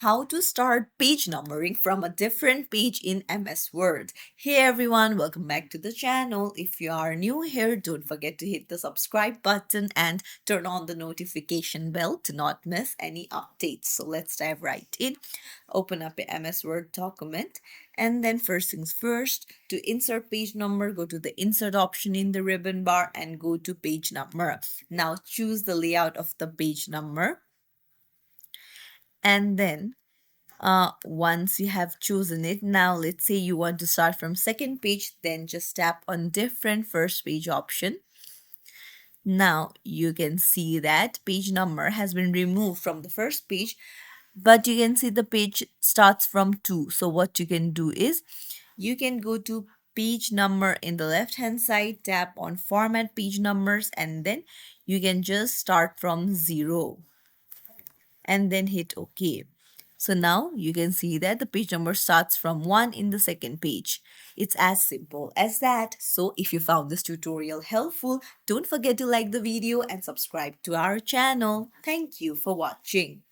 How to start page numbering from a different page in MS Word. Hey everyone, welcome back to the channel. If you are new here, don't forget to hit the subscribe button and turn on the notification bell to not miss any updates. So let's dive right in. Open up a MS Word document, and then first things first, to insert page number, go to the insert option in the ribbon bar and go to page number. Now choose the layout of the page number, and then once you have chosen it, now let's say you want to start from second page, then just tap on different first page option. Now you can see that page number has been removed from the first page, but you can see the page starts from 2. So what you can do is you can go to page number in the left hand side, tap on format page numbers, and then you can just start from 0 and then hit OK. So now you can see that the page number starts from 1 in the second page. It's as simple as that. So if you found this tutorial helpful, don't forget to like the video and subscribe to our channel. Thank you for watching.